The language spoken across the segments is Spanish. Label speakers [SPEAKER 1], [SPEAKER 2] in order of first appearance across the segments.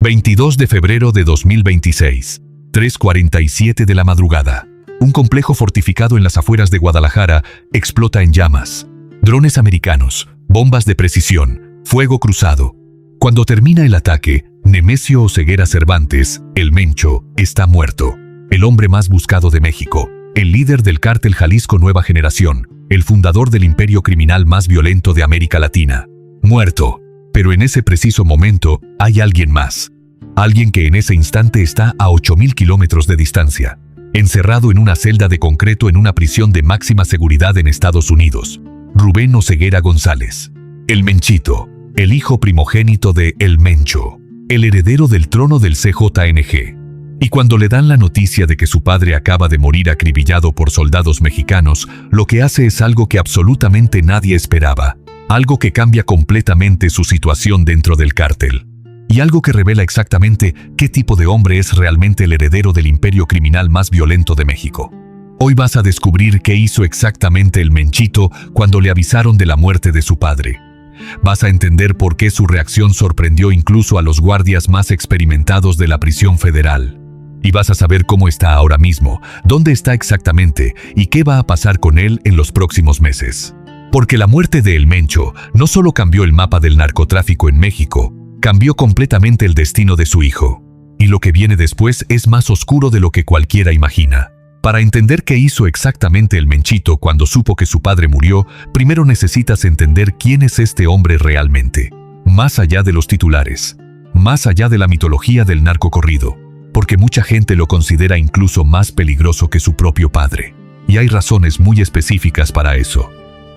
[SPEAKER 1] 22 de febrero de 2026, 3:47 de la madrugada. Un complejo fortificado en las afueras de Guadalajara explota en llamas. Drones americanos, bombas de precisión, fuego cruzado. Cuando termina el ataque, Nemesio Oseguera Cervantes, el Mencho, está muerto. El hombre más buscado de México, el líder del cártel Jalisco Nueva Generación, el fundador del imperio criminal más violento de América Latina. Muerto. Pero en ese preciso momento, hay alguien más. Alguien que en ese instante está a 8.000 kilómetros de distancia, encerrado en una celda de concreto en una prisión de máxima seguridad en Estados Unidos. Rubén Oseguera González. El Menchito, el hijo primogénito de El Mencho, el heredero del trono del CJNG. Y cuando le dan la noticia de que su padre acaba de morir acribillado por soldados mexicanos, lo que hace es algo que absolutamente nadie esperaba. Algo que cambia completamente su situación dentro del cártel. Y algo que revela exactamente qué tipo de hombre es realmente el heredero del imperio criminal más violento de México. Hoy vas a descubrir qué hizo exactamente el Menchito cuando le avisaron de la muerte de su padre. Vas a entender por qué su reacción sorprendió incluso a los guardias más experimentados de la prisión federal. Y vas a saber cómo está ahora mismo, dónde está exactamente y qué va a pasar con él en los próximos meses. Porque la muerte de El Mencho no solo cambió el mapa del narcotráfico en México, cambió completamente el destino de su hijo. Y lo que viene después es más oscuro de lo que cualquiera imagina. Para entender qué hizo exactamente el Menchito cuando supo que su padre murió, primero necesitas entender quién es este hombre realmente. Más allá de los titulares, más allá de la mitología del narcocorrido, porque mucha gente lo considera incluso más peligroso que su propio padre. Y hay razones muy específicas para eso.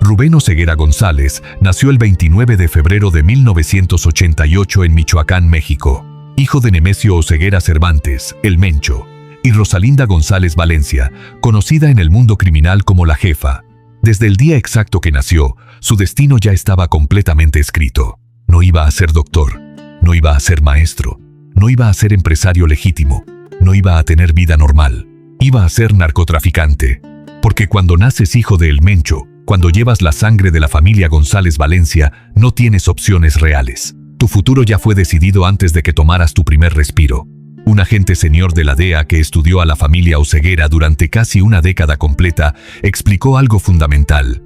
[SPEAKER 1] Rubén Oseguera González nació el 29 de febrero de 1988 en Michoacán, México, hijo de Nemesio Oseguera Cervantes, el Mencho, y Rosalinda González Valencia, conocida en el mundo criminal como la Jefa. Desde el día exacto que nació, su destino ya estaba completamente escrito. No iba a ser doctor, no iba a ser maestro, no iba a ser empresario legítimo, no iba a tener vida normal, iba a ser narcotraficante. Porque cuando naces hijo de El Mencho, cuando llevas la sangre de la familia González Valencia, no tienes opciones reales. Tu futuro ya fue decidido antes de que tomaras tu primer respiro. Un agente senior de la DEA que estudió a la familia Oseguera durante casi una década completa explicó algo fundamental.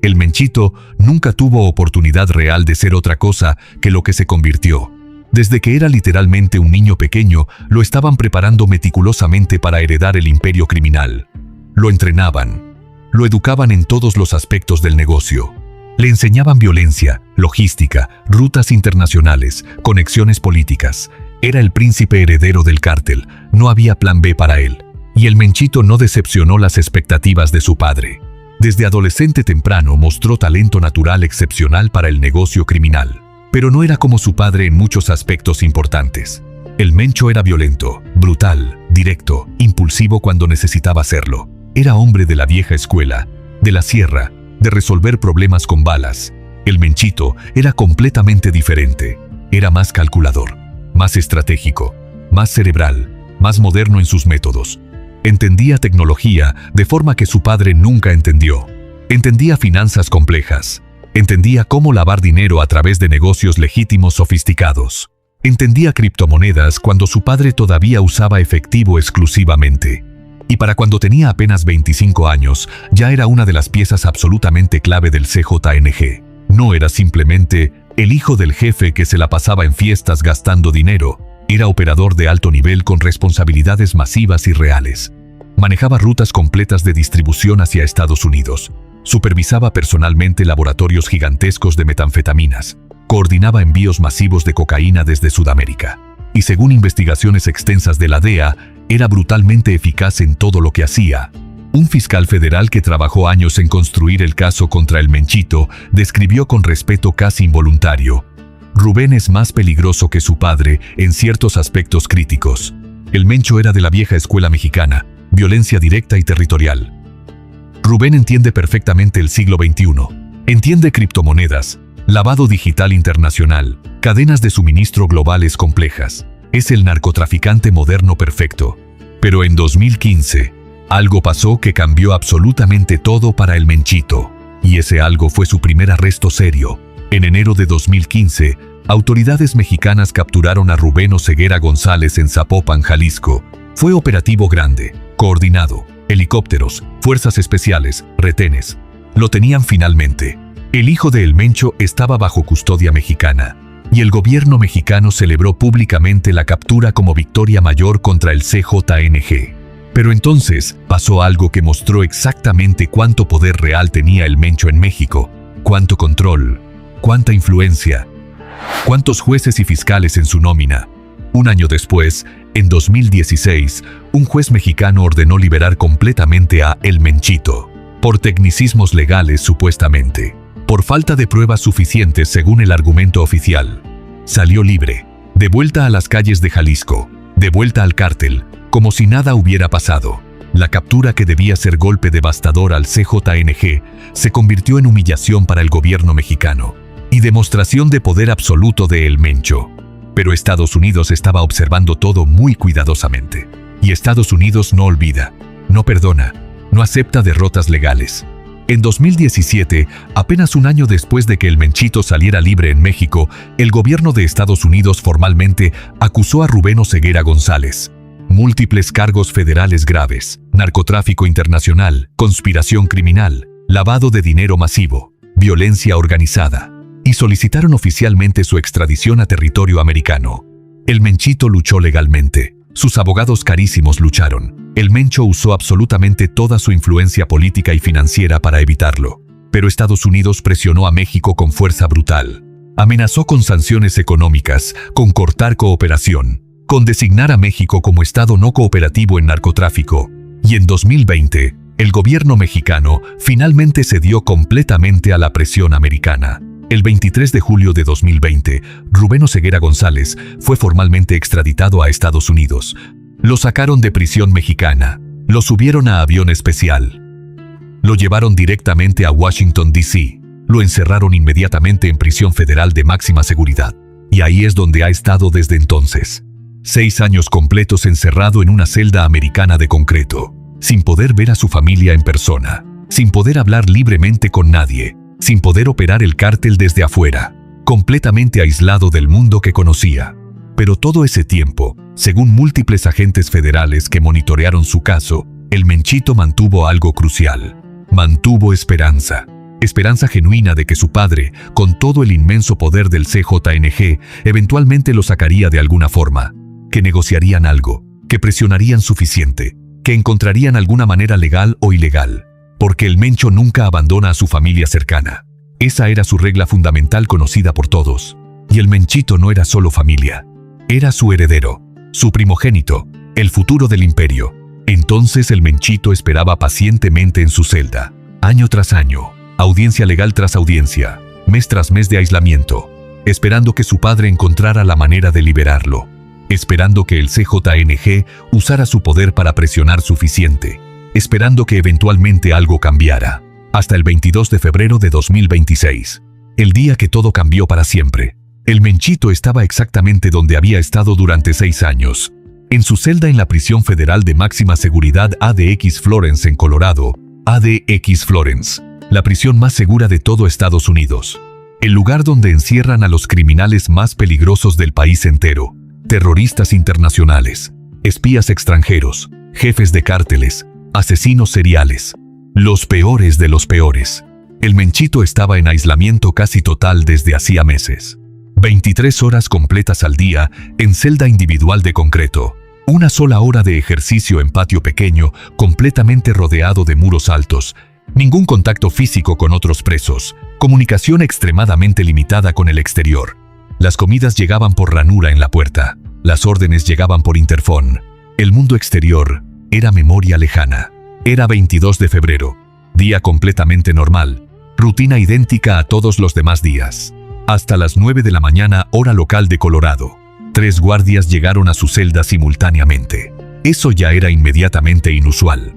[SPEAKER 1] El Menchito nunca tuvo oportunidad real de ser otra cosa que lo que se convirtió. Desde que era literalmente un niño pequeño, lo estaban preparando meticulosamente para heredar el imperio criminal. Lo entrenaban. Lo educaban en todos los aspectos del negocio. Le enseñaban violencia, logística, rutas internacionales, conexiones políticas. Era el príncipe heredero del cártel, no había plan B para él. Y el Menchito no decepcionó las expectativas de su padre. Desde adolescente temprano mostró talento natural excepcional para el negocio criminal. Pero no era como su padre en muchos aspectos importantes. El Mencho era violento, brutal, directo, impulsivo cuando necesitaba serlo. Era hombre de la vieja escuela, de la sierra, de resolver problemas con balas. El Menchito era completamente diferente. Era más calculador, más estratégico, más cerebral, más moderno en sus métodos. Entendía tecnología de forma que su padre nunca entendió. Entendía finanzas complejas. Entendía cómo lavar dinero a través de negocios legítimos sofisticados. Entendía criptomonedas cuando su padre todavía usaba efectivo exclusivamente. Y para cuando tenía apenas 25 años, ya era una de las piezas absolutamente clave del CJNG. No era simplemente el hijo del jefe que se la pasaba en fiestas gastando dinero. Era operador de alto nivel con responsabilidades masivas y reales. Manejaba rutas completas de distribución hacia Estados Unidos. Supervisaba personalmente laboratorios gigantescos de metanfetaminas. Coordinaba envíos masivos de cocaína desde Sudamérica. Y según investigaciones extensas de la DEA, era brutalmente eficaz en todo lo que hacía. Un fiscal federal que trabajó años en construir el caso contra el Menchito describió con respeto casi involuntario: Rubén es más peligroso que su padre en ciertos aspectos críticos. El Mencho era de la vieja escuela mexicana, violencia directa y territorial. Rubén entiende perfectamente el siglo XXI. Entiende criptomonedas, lavado digital internacional, cadenas de suministro globales complejas. Es el narcotraficante moderno perfecto. Pero en 2015, algo pasó que cambió absolutamente todo para el Menchito. Y ese algo fue su primer arresto serio. En enero de 2015, autoridades mexicanas capturaron a Rubén Oseguera González en Zapopan, Jalisco. Fue operativo grande, coordinado, helicópteros, fuerzas especiales, retenes. Lo tenían finalmente. El hijo de El Mencho estaba bajo custodia mexicana, y el gobierno mexicano celebró públicamente la captura como victoria mayor contra el CJNG. Pero entonces pasó algo que mostró exactamente cuánto poder real tenía El Mencho en México, cuánto control, cuánta influencia, cuántos jueces y fiscales en su nómina. Un año después, en 2016, un juez mexicano ordenó liberar completamente a El Menchito, por tecnicismos legales supuestamente, por falta de pruebas suficientes según el argumento oficial. Salió libre, de vuelta a las calles de Jalisco, de vuelta al cártel, como si nada hubiera pasado. La captura que debía ser golpe devastador al CJNG se convirtió en humillación para el gobierno mexicano y demostración de poder absoluto de El Mencho. Pero Estados Unidos estaba observando todo muy cuidadosamente. Y Estados Unidos no olvida, no perdona, no acepta derrotas legales. En 2017, apenas un año después de que El Menchito saliera libre en México, el gobierno de Estados Unidos formalmente acusó a Rubén Oseguera González. Múltiples cargos federales graves, narcotráfico internacional, conspiración criminal, lavado de dinero masivo, violencia organizada, y solicitaron oficialmente su extradición a territorio americano. El Menchito luchó legalmente. Sus abogados carísimos lucharon. El Mencho usó absolutamente toda su influencia política y financiera para evitarlo. Pero Estados Unidos presionó a México con fuerza brutal. Amenazó con sanciones económicas, con cortar cooperación, con designar a México como Estado no cooperativo en narcotráfico. Y en 2020, el gobierno mexicano finalmente cedió completamente a la presión americana. El 23 de julio de 2020, Rubén Oseguera González fue formalmente extraditado a Estados Unidos. Lo sacaron de prisión mexicana, lo subieron a avión especial. Lo llevaron directamente a Washington, D.C. Lo encerraron inmediatamente en prisión federal de máxima seguridad. Y ahí es donde ha estado desde entonces. 6 años completos encerrado en una celda americana de concreto, sin poder ver a su familia en persona, sin poder hablar libremente con nadie, sin poder operar el cártel desde afuera, completamente aislado del mundo que conocía. Pero todo ese tiempo, según múltiples agentes federales que monitorearon su caso, El Menchito mantuvo algo crucial. Mantuvo esperanza. Esperanza genuina de que su padre, con todo el inmenso poder del CJNG, eventualmente lo sacaría de alguna forma, que negociarían algo, que presionarían suficiente, que encontrarían alguna manera legal o ilegal. Porque El Mencho nunca abandona a su familia cercana. Esa era su regla fundamental conocida por todos. Y El Menchito no era solo familia. Era su heredero, su primogénito, el futuro del imperio. Entonces El Menchito esperaba pacientemente en su celda, año tras año, audiencia legal tras audiencia, mes tras mes de aislamiento, esperando que su padre encontrara la manera de liberarlo, esperando que el CJNG usara su poder para presionar suficiente, esperando que eventualmente algo cambiara. Hasta el 22 de febrero de 2026, el día que todo cambió para siempre. El Menchito estaba exactamente donde había estado durante 6 años, en su celda en la prisión federal de máxima seguridad ADX Florence en Colorado, ADX Florence, la prisión más segura de todo Estados Unidos. El lugar donde encierran a los criminales más peligrosos del país entero, terroristas internacionales, espías extranjeros, jefes de cárteles, asesinos seriales, los peores de los peores. El Menchito estaba en aislamiento casi total desde hacía meses. 23 horas completas al día en celda individual de concreto. Una sola hora de ejercicio en patio pequeño, completamente rodeado de muros altos. Ningún contacto físico con otros presos. Comunicación extremadamente limitada con el exterior. Las comidas llegaban por ranura en la puerta. Las órdenes llegaban por interfón. El mundo exterior era memoria lejana. Era 22 de febrero. Día completamente normal. Rutina idéntica a todos los demás días. Hasta las 9 de la mañana, hora local de Colorado. 3 guardias llegaron a su celda simultáneamente. Eso ya era inmediatamente inusual.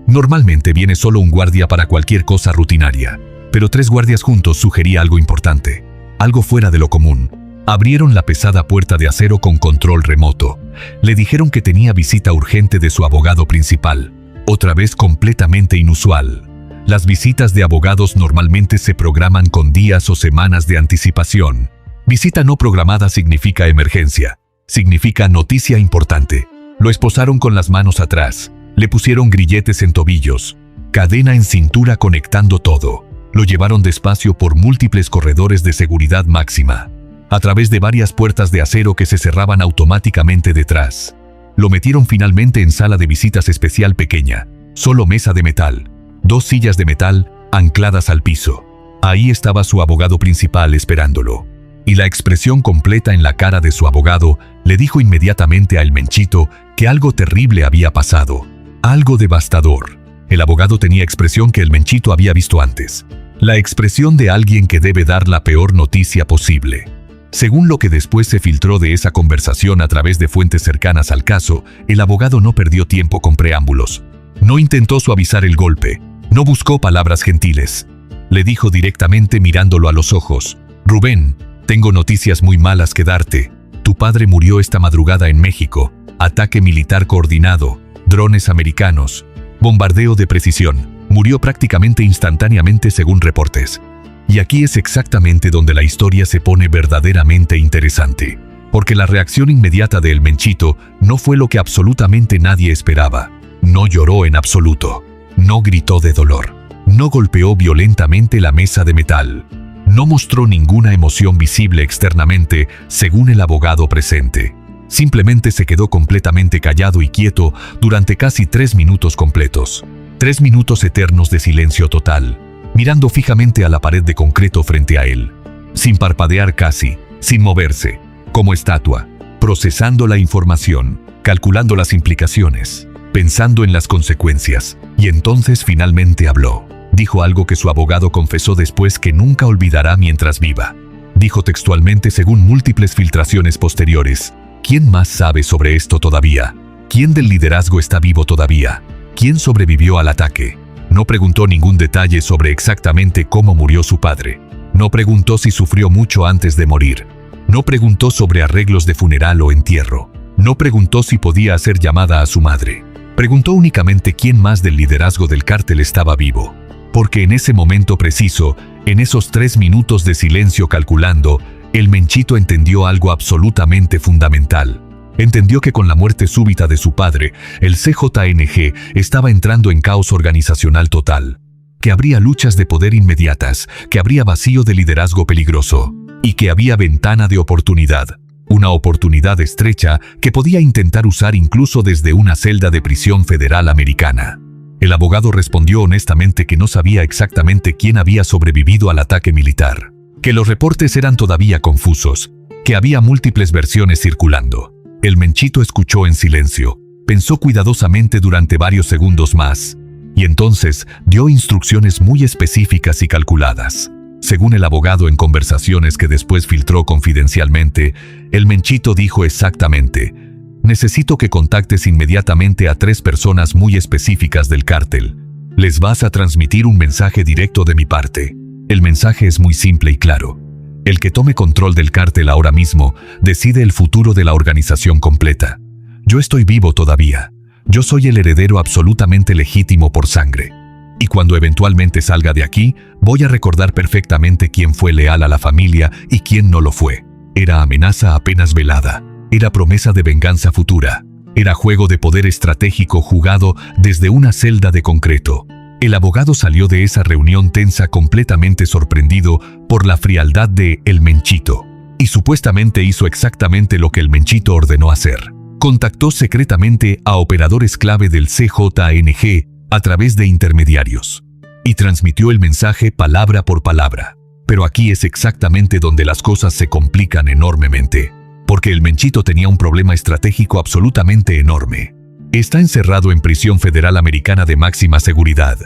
[SPEAKER 1] Normalmente viene solo un guardia para cualquier cosa rutinaria, pero 3 guardias juntos sugería algo importante, algo fuera de lo común. Abrieron la pesada puerta de acero con control remoto. Le dijeron que tenía visita urgente de su abogado principal, otra vez completamente inusual. las visitas de abogados normalmente se programan con días o semanas de anticipación. Visita no programada significa emergencia, significa noticia importante. Lo esposaron con las manos atrás, le pusieron grilletes en tobillos, cadena en cintura conectando todo. Lo llevaron despacio por múltiples corredores de seguridad máxima, a través de varias puertas de acero que se cerraban automáticamente detrás. Lo metieron finalmente en sala de visitas especial pequeña, solo mesa de metal, 2 sillas de metal ancladas al piso. Ahí estaba su abogado principal esperándolo. Y la expresión completa en la cara de su abogado le dijo inmediatamente a El Menchito que algo terrible había pasado, algo devastador. El abogado tenía expresión que El Menchito había visto antes, la expresión de alguien que debe dar la peor noticia posible. Según lo que después se filtró de esa conversación a través de fuentes cercanas al caso, el abogado no perdió tiempo con preámbulos. No intentó suavizar el golpe, no buscó palabras gentiles. Le dijo directamente mirándolo a los ojos: Rubén, tengo noticias muy malas que darte. Tu padre murió esta madrugada en México. Ataque militar coordinado, drones americanos, bombardeo de precisión. Murió prácticamente instantáneamente según reportes. Y aquí es exactamente donde la historia se pone verdaderamente interesante. Porque la reacción inmediata de El Menchito no fue lo que absolutamente nadie esperaba. No lloró en absoluto. No gritó de dolor. No golpeó violentamente la mesa de metal. No mostró ninguna emoción visible externamente, según el abogado presente. Simplemente se quedó completamente callado y quieto durante casi 3 minutos completos. 3 minutos eternos de silencio total, mirando fijamente a la pared de concreto frente a él, sin parpadear casi, sin moverse, como estatua, procesando la información, calculando las implicaciones, pensando en las consecuencias, y entonces finalmente habló. Dijo algo que su abogado confesó después que nunca olvidará mientras viva. Dijo textualmente según múltiples filtraciones posteriores: ¿quién más sabe sobre esto todavía? ¿Quién del liderazgo está vivo todavía? ¿Quién sobrevivió al ataque? No preguntó ningún detalle sobre exactamente cómo murió su padre. No preguntó si sufrió mucho antes de morir. No preguntó sobre arreglos de funeral o entierro. No preguntó si podía hacer llamada a su madre. Preguntó únicamente quién más del liderazgo del cártel estaba vivo. Porque en ese momento preciso, en esos 3 minutos de silencio calculando, El Menchito entendió algo absolutamente fundamental. Entendió que con la muerte súbita de su padre, el CJNG estaba entrando en caos organizacional total. Que habría luchas de poder inmediatas, que habría vacío de liderazgo peligroso, y que había ventana de oportunidad. Una oportunidad estrecha que podía intentar usar incluso desde una celda de prisión federal americana. El abogado respondió honestamente que no sabía exactamente quién había sobrevivido al ataque militar, que los reportes eran todavía confusos, que había múltiples versiones circulando. El Menchito escuchó en silencio, pensó cuidadosamente durante varios segundos más, y entonces dio instrucciones muy específicas y calculadas. Según el abogado en conversaciones que después filtró confidencialmente, El Menchito dijo exactamente: necesito que contactes inmediatamente a 3 personas muy específicas del cártel. Les vas a transmitir un mensaje directo de mi parte. El mensaje es muy simple y claro. El que tome control del cártel ahora mismo decide el futuro de la organización completa. Yo estoy vivo todavía. Yo soy el heredero absolutamente legítimo por sangre. Y cuando eventualmente salga de aquí, voy a recordar perfectamente quién fue leal a la familia y quién no lo fue. Era amenaza apenas velada. Era promesa de venganza futura. Era juego de poder estratégico jugado desde una celda de concreto. El abogado salió de esa reunión tensa completamente sorprendido por la frialdad de El Menchito. Y supuestamente hizo exactamente lo que El Menchito ordenó hacer. Contactó secretamente a operadores clave del CJNG a través de intermediarios. Y transmitió el mensaje palabra por palabra. Pero aquí es exactamente donde las cosas se complican enormemente. Porque El Menchito tenía un problema estratégico absolutamente enorme. Está encerrado en prisión federal americana de máxima seguridad.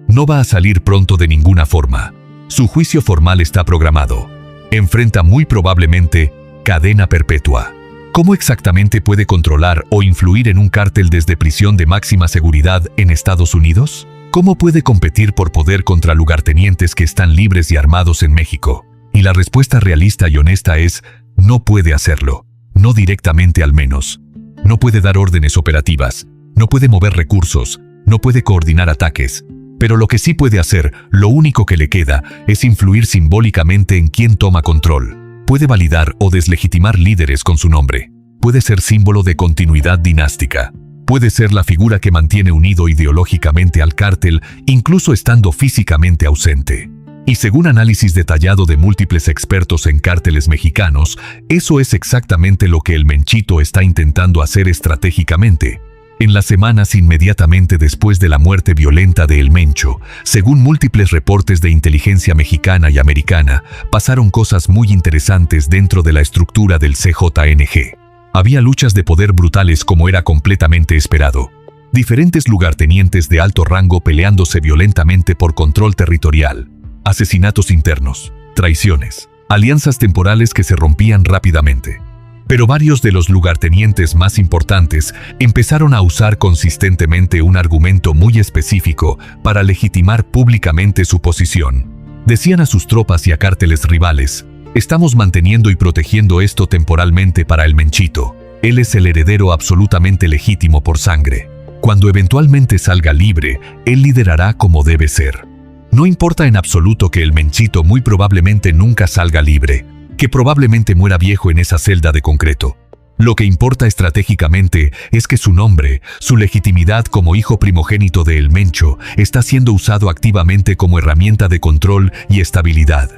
[SPEAKER 1] No va a salir pronto de ninguna forma. Su juicio formal está programado. Enfrenta muy probablemente cadena perpetua. ¿Cómo exactamente puede controlar o influir en un cártel desde prisión de máxima seguridad en Estados Unidos? ¿Cómo puede competir por poder contra lugartenientes que están libres y armados en México? Y la respuesta realista y honesta es: no puede hacerlo. No directamente al menos. No puede dar órdenes operativas, no puede mover recursos, no puede coordinar ataques, Pero lo que sí puede hacer, lo único que le queda, es influir simbólicamente en quien toma control. Puede validar o deslegitimar líderes con su nombre. Puede ser símbolo de continuidad dinástica. Puede ser la figura que mantiene unido ideológicamente al cártel, incluso estando físicamente ausente. Y según análisis detallado de múltiples expertos en cárteles mexicanos, eso es exactamente lo que el Menchito está intentando hacer estratégicamente. En las semanas inmediatamente después de la muerte violenta de El Mencho, según múltiples reportes de inteligencia mexicana y americana, pasaron cosas muy interesantes dentro de la estructura del CJNG. Había luchas de poder brutales como era completamente esperado. Diferentes lugartenientes de alto rango peleándose violentamente por control territorial. Asesinatos internos, traiciones, alianzas temporales que se rompían rápidamente. Pero varios de los lugartenientes más importantes empezaron a usar consistentemente un argumento muy específico para legitimar públicamente su posición. Decían a sus tropas y a cárteles rivales: estamos manteniendo y protegiendo esto temporalmente para el Menchito. Él es el heredero absolutamente legítimo por sangre. Cuando eventualmente salga libre, él liderará como debe ser. No importa en absoluto que el Menchito muy probablemente nunca salga libre, que probablemente muera viejo en esa celda de concreto. Lo que importa estratégicamente es que su nombre, su legitimidad como hijo primogénito de El Mencho, está siendo usado activamente como herramienta de control y estabilidad.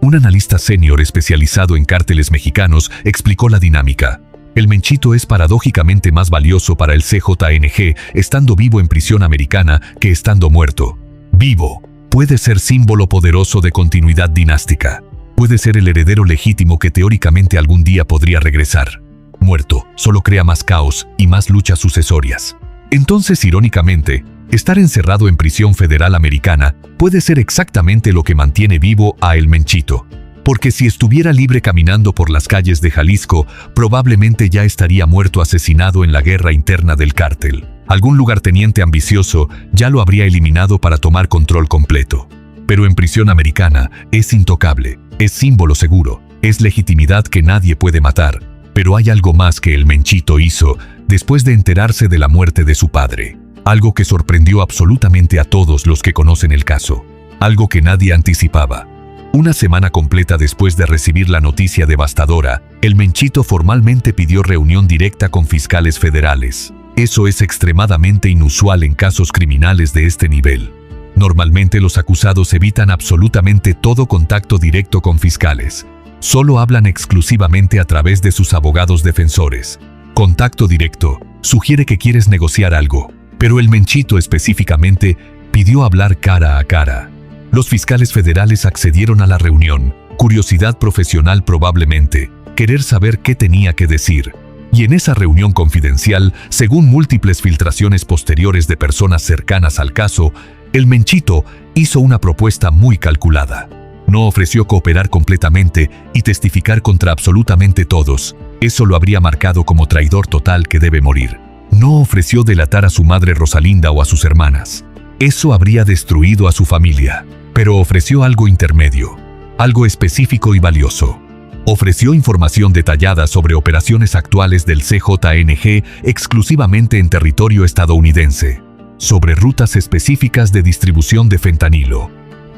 [SPEAKER 1] Un analista senior especializado en cárteles mexicanos explicó la dinámica. El Menchito es paradójicamente más valioso para el CJNG estando vivo en prisión americana que estando muerto. Vivo. Puede ser símbolo poderoso de continuidad dinástica. Puede ser el heredero legítimo que teóricamente algún día podría regresar. Muerto, solo crea más caos y más luchas sucesorias. Entonces, irónicamente, estar encerrado en prisión federal americana puede ser exactamente lo que mantiene vivo a El Menchito. Porque si estuviera libre caminando por las calles de Jalisco, probablemente ya estaría muerto asesinado en la guerra interna del cártel. Algún lugarteniente ambicioso ya lo habría eliminado para tomar control completo. Pero en prisión americana es intocable, es símbolo seguro, es legitimidad que nadie puede matar. Pero hay algo más que el Menchito hizo después de enterarse de la muerte de su padre. Algo que sorprendió absolutamente a todos los que conocen el caso. Algo que nadie anticipaba. Una semana completa después de recibir la noticia devastadora, el Menchito formalmente pidió reunión directa con fiscales federales. Eso es extremadamente inusual en casos criminales de este nivel. Normalmente los acusados evitan absolutamente todo contacto directo con fiscales. Solo hablan exclusivamente a través de sus abogados defensores. Contacto directo sugiere que quieres negociar algo, pero el Menchito específicamente pidió hablar cara a cara. Los fiscales federales accedieron a la reunión, curiosidad profesional probablemente, querer saber qué tenía que decir. Y en esa reunión confidencial, según múltiples filtraciones posteriores de personas cercanas al caso, el Menchito hizo una propuesta muy calculada. No ofreció cooperar completamente y testificar contra absolutamente todos. Eso lo habría marcado como traidor total que debe morir. No ofreció delatar a su madre Rosalinda o a sus hermanas. Eso habría destruido a su familia. Pero ofreció algo intermedio, algo específico y valioso. Ofreció información detallada sobre operaciones actuales del CJNG exclusivamente en territorio estadounidense, sobre rutas específicas de distribución de fentanilo,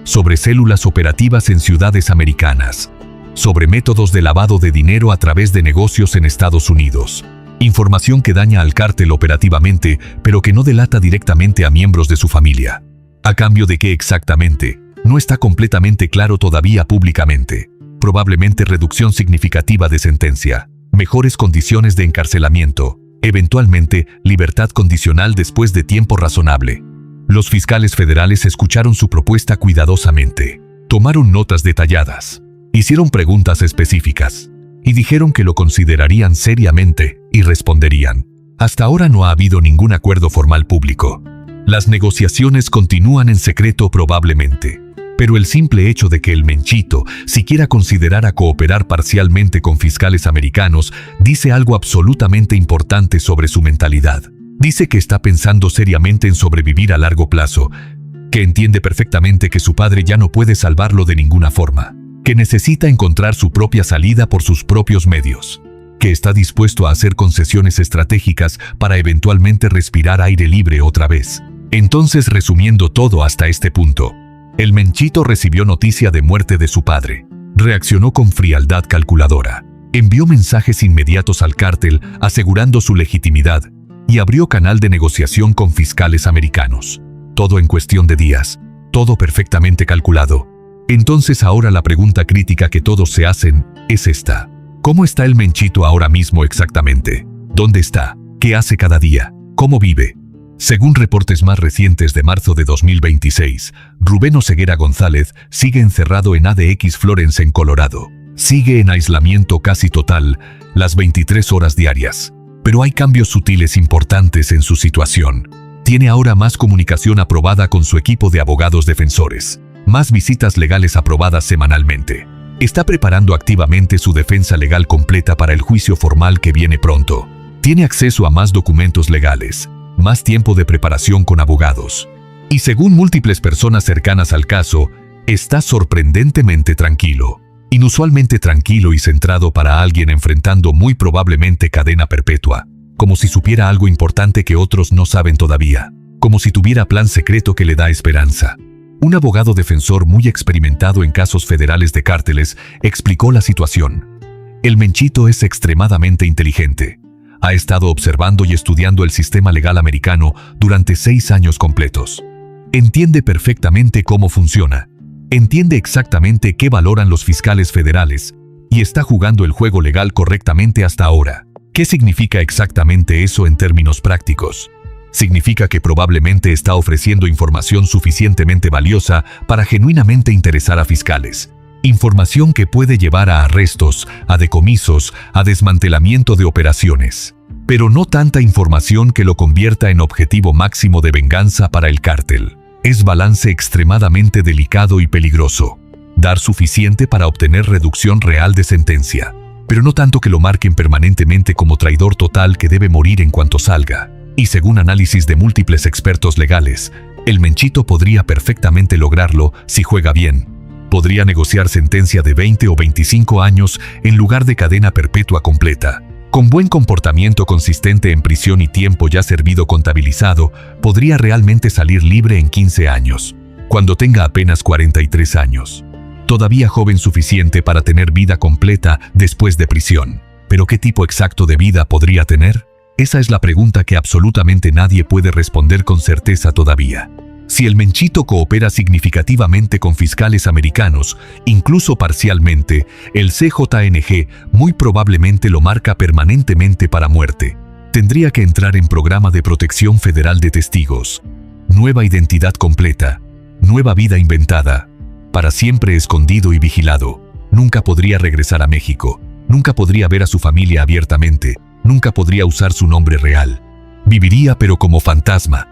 [SPEAKER 1] sobre células operativas en ciudades americanas, sobre métodos de lavado de dinero a través de negocios en Estados Unidos. Información que daña al cártel operativamente, pero que no delata directamente a miembros de su familia. ¿A cambio de qué exactamente? No está completamente claro todavía públicamente. Probablemente reducción significativa de sentencia, mejores condiciones de encarcelamiento, eventualmente libertad condicional después de tiempo razonable. Los fiscales federales escucharon su propuesta cuidadosamente, tomaron notas detalladas, hicieron preguntas específicas y dijeron que lo considerarían seriamente y responderían. Hasta ahora no ha habido ningún acuerdo formal público. Las negociaciones continúan en secreto probablemente. Pero el simple hecho de que el Menchito siquiera considerara cooperar parcialmente con fiscales americanos dice algo absolutamente importante sobre su mentalidad. Dice que está pensando seriamente en sobrevivir a largo plazo, que entiende perfectamente que su padre ya no puede salvarlo de ninguna forma, que necesita encontrar su propia salida por sus propios medios, que está dispuesto a hacer concesiones estratégicas para eventualmente respirar aire libre otra vez. Entonces, resumiendo todo hasta este punto, el Menchito recibió noticia de muerte de su padre. Reaccionó con frialdad calculadora. Envió mensajes inmediatos al cártel asegurando su legitimidad y abrió canal de negociación con fiscales americanos. Todo en cuestión de días, todo perfectamente calculado. Entonces ahora la pregunta crítica que todos se hacen es esta. ¿Cómo está el Menchito ahora mismo exactamente? ¿Dónde está? ¿Qué hace cada día? ¿Cómo vive? Según reportes más recientes de marzo de 2026, Rubén Oseguera González sigue encerrado en ADX Florence en Colorado. Sigue en aislamiento casi total, las 23 horas diarias. Pero hay cambios sutiles importantes en su situación. Tiene ahora más comunicación aprobada con su equipo de abogados defensores, más visitas legales aprobadas semanalmente. Está preparando activamente su defensa legal completa para el juicio formal que viene pronto. Tiene acceso a más documentos legales, más tiempo de preparación con abogados. Y según múltiples personas cercanas al caso, está sorprendentemente tranquilo. Inusualmente tranquilo y centrado para alguien enfrentando muy probablemente cadena perpetua. Como si supiera algo importante que otros no saben todavía. Como si tuviera plan secreto que le da esperanza. Un abogado defensor muy experimentado en casos federales de cárteles explicó la situación. El Menchito es extremadamente inteligente. Ha estado observando y estudiando el sistema legal americano durante 6 años completos. Entiende perfectamente cómo funciona. Entiende exactamente qué valoran los fiscales federales y está jugando el juego legal correctamente hasta ahora. ¿Qué significa exactamente eso en términos prácticos? Significa que probablemente está ofreciendo información suficientemente valiosa para genuinamente interesar a fiscales. Información que puede llevar a arrestos, a decomisos, a desmantelamiento de operaciones. Pero no tanta información que lo convierta en objetivo máximo de venganza para el cártel. Es balance extremadamente delicado y peligroso. Dar suficiente para obtener reducción real de sentencia. Pero no tanto que lo marquen permanentemente como traidor total que debe morir en cuanto salga. Y según análisis de múltiples expertos legales, el Menchito podría perfectamente lograrlo si juega bien. Podría negociar sentencia de 20 o 25 años en lugar de cadena perpetua completa. Con buen comportamiento consistente en prisión y tiempo ya servido contabilizado, podría realmente salir libre en 15 años, cuando tenga apenas 43 años. Todavía joven suficiente para tener vida completa después de prisión. ¿Pero qué tipo exacto de vida podría tener? Esa es la pregunta que absolutamente nadie puede responder con certeza todavía. Si el Menchito coopera significativamente con fiscales americanos, incluso parcialmente, el CJNG muy probablemente lo marca permanentemente para muerte. Tendría que entrar en programa de protección federal de testigos. Nueva identidad completa. Nueva vida inventada. Para siempre escondido y vigilado. Nunca podría regresar a México. Nunca podría ver a su familia abiertamente. Nunca podría usar su nombre real. Viviría pero como fantasma.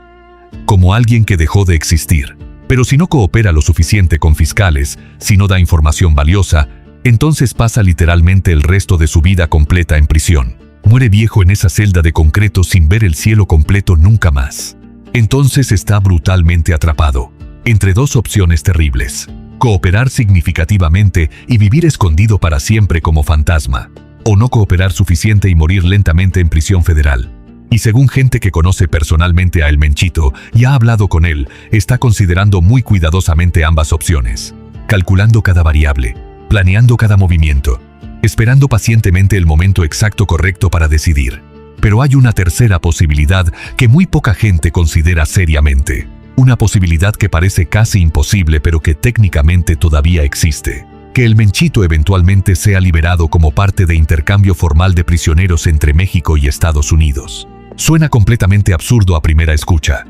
[SPEAKER 1] Como alguien que dejó de existir. Pero si no coopera lo suficiente con fiscales, si no da información valiosa, entonces pasa literalmente el resto de su vida completa en prisión. Muere viejo en esa celda de concreto sin ver el cielo completo nunca más. Entonces está brutalmente atrapado entre dos opciones terribles. Cooperar significativamente y vivir escondido para siempre como fantasma. O no cooperar suficiente y morir lentamente en prisión federal. Y según gente que conoce personalmente a El Menchito y ha hablado con él, está considerando muy cuidadosamente ambas opciones. Calculando cada variable, planeando cada movimiento, esperando pacientemente el momento exacto correcto para decidir. Pero hay una tercera posibilidad que muy poca gente considera seriamente. Una posibilidad que parece casi imposible pero que técnicamente todavía existe. Que el Menchito eventualmente sea liberado como parte de intercambio formal de prisioneros entre México y Estados Unidos. Suena completamente absurdo a primera escucha.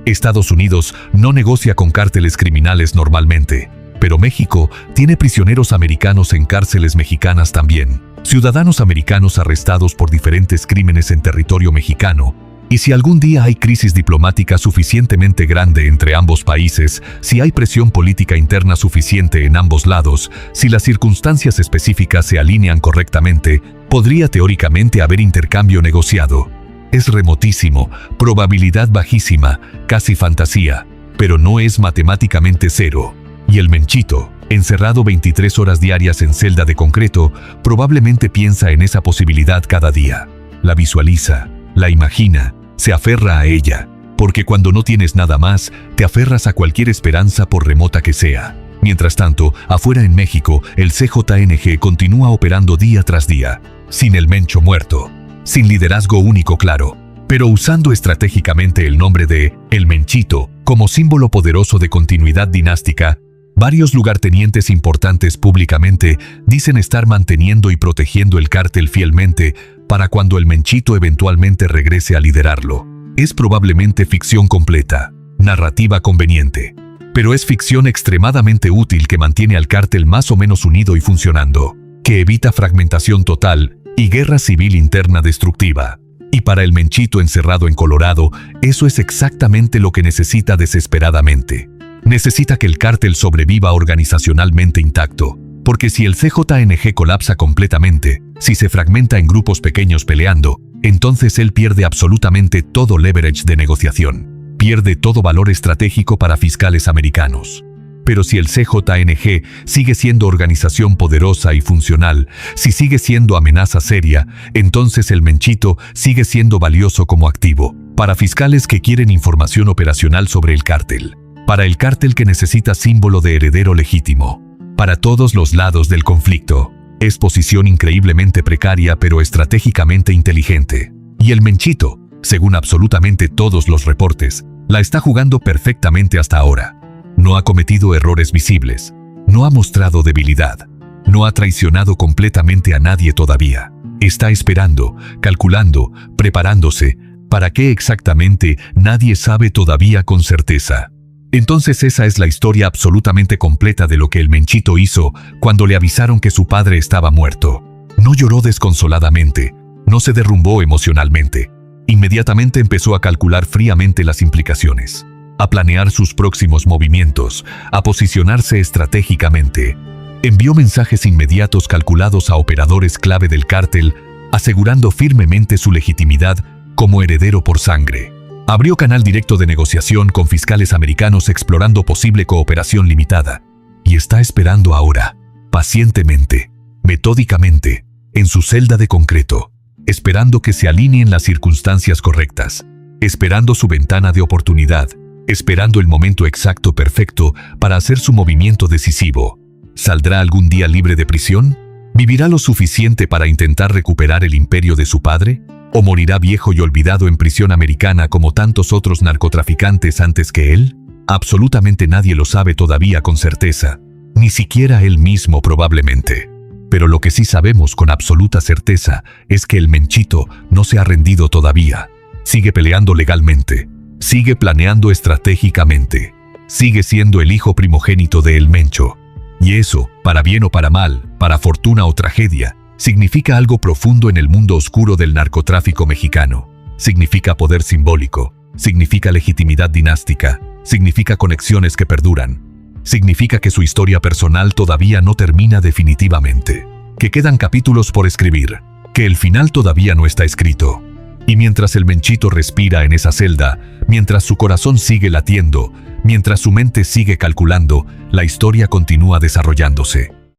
[SPEAKER 1] Estados Unidos no negocia con cárteles criminales normalmente, pero México tiene prisioneros americanos en cárceles mexicanas también. Ciudadanos americanos arrestados por diferentes crímenes en territorio mexicano. Y si algún día hay crisis diplomática suficientemente grande entre ambos países, si hay presión política interna suficiente en ambos lados, si las circunstancias específicas se alinean correctamente, podría teóricamente haber intercambio negociado. Es remotísimo, probabilidad bajísima, casi fantasía, pero no es matemáticamente cero. Y el Menchito, encerrado 23 horas diarias en celda de concreto, probablemente piensa en esa posibilidad cada día. La visualiza, la imagina, se aferra a ella. Porque cuando no tienes nada más, te aferras a cualquier esperanza por remota que sea. Mientras tanto, afuera en México, el CJNG continúa operando día tras día, sin el Mencho muerto, sin liderazgo único claro, pero usando estratégicamente el nombre de El Menchito como símbolo poderoso de continuidad dinástica. Varios lugartenientes importantes públicamente dicen estar manteniendo y protegiendo el cártel fielmente para cuando el Menchito eventualmente regrese a liderarlo. Es probablemente ficción completa, narrativa conveniente, pero es ficción extremadamente útil que mantiene al cártel más o menos unido y funcionando, que evita fragmentación total y guerra civil interna destructiva. Y para el Menchito encerrado en Colorado, eso es exactamente lo que necesita desesperadamente. Necesita que el cártel sobreviva organizacionalmente intacto, porque si el CJNG colapsa completamente, si se fragmenta en grupos pequeños peleando, entonces él pierde absolutamente todo leverage de negociación, pierde todo valor estratégico para fiscales americanos. Pero si el CJNG sigue siendo organización poderosa y funcional, si sigue siendo amenaza seria, entonces el Menchito sigue siendo valioso como activo, para fiscales que quieren información operacional sobre el cártel, para el cártel que necesita símbolo de heredero legítimo, para todos los lados del conflicto. Es posición increíblemente precaria pero estratégicamente inteligente. Y el Menchito, según absolutamente todos los reportes, la está jugando perfectamente hasta ahora. No ha cometido errores visibles, no ha mostrado debilidad, no ha traicionado completamente a nadie todavía. Está esperando, calculando, preparándose. ¿Para qué exactamente? Nadie sabe todavía con certeza. Entonces esa es la historia absolutamente completa de lo que el Menchito hizo cuando le avisaron que su padre estaba muerto. No lloró desconsoladamente, no se derrumbó emocionalmente. Inmediatamente empezó a calcular fríamente las implicaciones, a planear sus próximos movimientos, a posicionarse estratégicamente. Envió mensajes inmediatos calculados a operadores clave del cártel, asegurando firmemente su legitimidad como heredero por sangre. Abrió canal directo de negociación con fiscales americanos explorando posible cooperación limitada. Y está esperando ahora, pacientemente, metódicamente, en su celda de concreto, esperando que se alineen las circunstancias correctas, esperando su ventana de oportunidad, esperando el momento exacto perfecto para hacer su movimiento decisivo. ¿Saldrá algún día libre de prisión? ¿Vivirá lo suficiente para intentar recuperar el imperio de su padre? ¿O morirá viejo y olvidado en prisión americana como tantos otros narcotraficantes antes que él? Absolutamente nadie lo sabe todavía con certeza, ni siquiera él mismo probablemente. Pero lo que sí sabemos con absoluta certeza es que el Menchito no se ha rendido todavía. Sigue peleando legalmente, sigue planeando estratégicamente, sigue siendo el hijo primogénito de El Mencho. Y eso, para bien o para mal, para fortuna o tragedia, significa algo profundo en el mundo oscuro del narcotráfico mexicano. Significa poder simbólico, significa legitimidad dinástica, significa conexiones que perduran. Significa que su historia personal todavía no termina definitivamente, que quedan capítulos por escribir, que el final todavía no está escrito. Y mientras el Menchito respira en esa celda, mientras su corazón sigue latiendo, mientras su mente sigue calculando, la historia continúa desarrollándose.